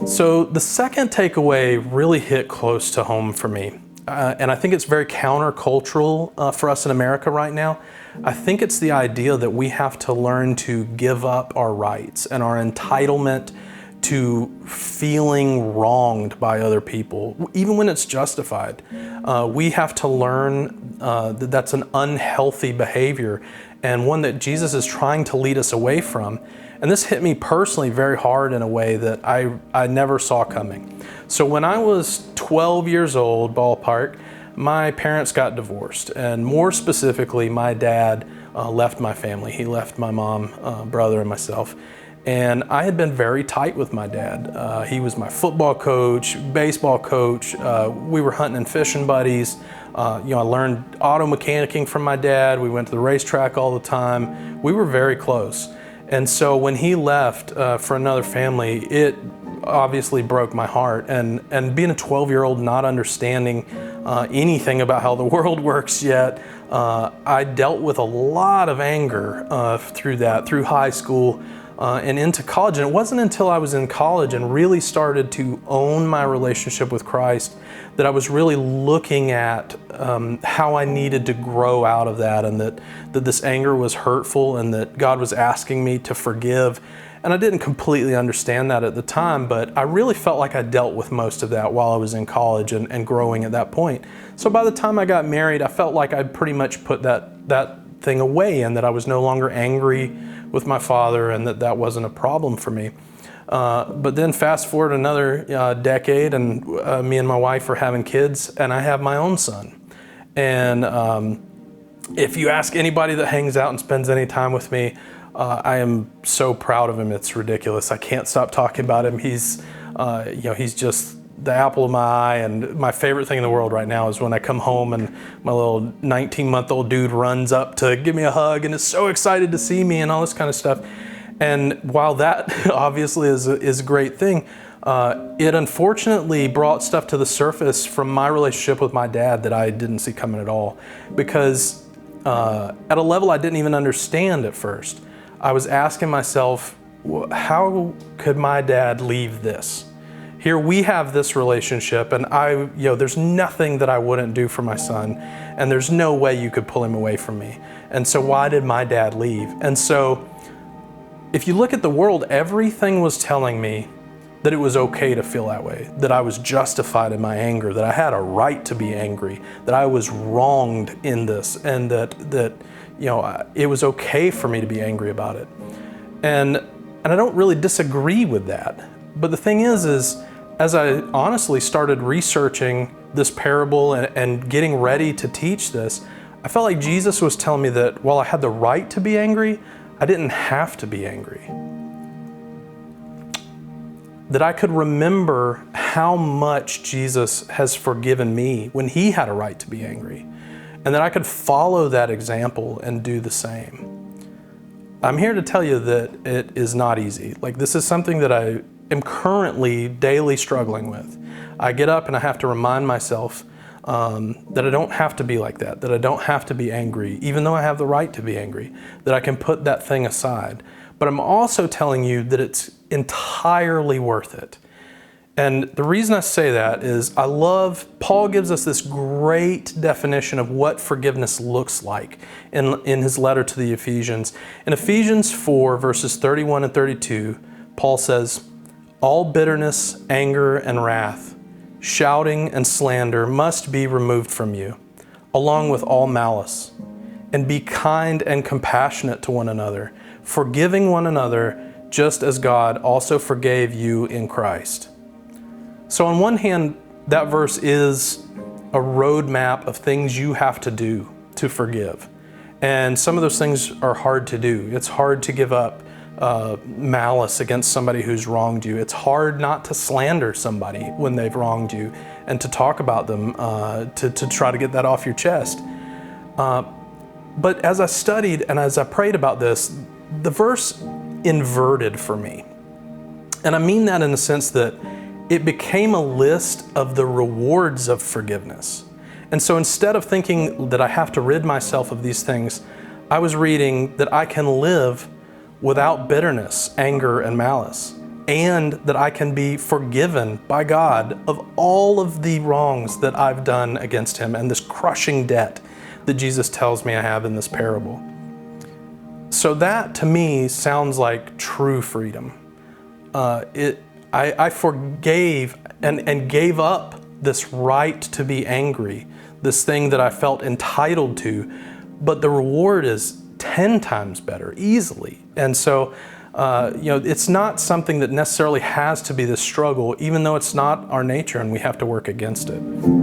So the second takeaway really hit close to home for me. And I think it's very countercultural for us in America right now. I think it's the idea that we have to learn to give up our rights and our entitlement to feeling wronged by other people, even when it's justified. We have to learn that that's an unhealthy behavior and one that Jesus is trying to lead us away from. And this hit me personally very hard in a way that I never saw coming. So when I was 12 years old, ballpark, my parents got divorced. And more specifically, my dad left my family. He left my mom, brother, and myself. And I had been very tight with my dad. He was my football coach, baseball coach. We were hunting and fishing buddies. I learned auto mechanicking from my dad. We went to the racetrack all the time. We were very close. And so when he left for another family, it obviously broke my heart. And being a 12-year-old not understanding anything about how the world works yet, I dealt with a lot of anger through high school and into college. And it wasn't until I was in college and really started to own my relationship with Christ that I was really looking at how I needed to grow out of that, and that this anger was hurtful and that God was asking me to forgive. And I didn't completely understand that at the time, but I really felt like I dealt with most of that while I was in college and growing at that point. So by the time I got married, I felt like I'd pretty much put that thing away, and that I was no longer angry with my father, and that wasn't a problem for me. But then fast forward another decade, and me and my wife are having kids, and I have my own son. And if you ask anybody that hangs out and spends any time with me, I am so proud of him. It's ridiculous. I can't stop talking about him. He's just the apple of my eye, and my favorite thing in the world right now is when I come home and my little 19-month-old dude runs up to give me a hug and is so excited to see me and all this kind of stuff. And while that obviously is a great thing, it unfortunately brought stuff to the surface from my relationship with my dad that I didn't see coming at all. Because at a level I didn't even understand at first, I was asking myself, how could my dad leave this? Here we have this relationship, and there's nothing that I wouldn't do for my son, and there's no way you could pull him away from me. And so why did my dad leave? And so if you look at the world, everything was telling me that it was okay to feel that way, that I was justified in my anger, that I had a right to be angry, that I was wronged in this, and that it was okay for me to be angry about it. And I don't really disagree with that. But the thing is as I honestly started researching this parable and getting ready to teach this, I felt like Jesus was telling me that while I had the right to be angry, I didn't have to be angry. That I could remember how much Jesus has forgiven me when he had a right to be angry, and that I could follow that example and do the same. I'm here to tell you that it is not easy. Like, this is something that I am currently daily struggling with. I get up and I have to remind myself that I don't have to be like that I don't have to be angry, even though I have the right to be angry, that I can put that thing aside. But I'm also telling you that it's entirely worth it. And the reason I say that is Paul gives us this great definition of what forgiveness looks like in his letter to the Ephesians. In Ephesians 4, verses 31 and 32, Paul says, "All bitterness, anger, and wrath, shouting and slander must be removed from you, along with all malice. And be kind and compassionate to one another, forgiving one another, just as God also forgave you in Christ." So on one hand, that verse is a roadmap of things you have to do to forgive. And some of those things are hard to do. It's hard to give up malice against somebody who's wronged you. It's hard not to slander somebody when they've wronged you and to talk about them to try to get that off your chest. But as I studied and as I prayed about this, the verse inverted for me. And I mean that in the sense that it became a list of the rewards of forgiveness. And so instead of thinking that I have to rid myself of these things, I was reading that I can live without bitterness, anger, and malice, and that I can be forgiven by God of all of the wrongs that I've done against him and this crushing debt that Jesus tells me I have in this parable. So that to me sounds like true freedom. I forgave and gave up this right to be angry, this thing that I felt entitled to, but the reward is 10 times better, easily. And so, it's not something that necessarily has to be this struggle, even though it's not our nature and we have to work against it.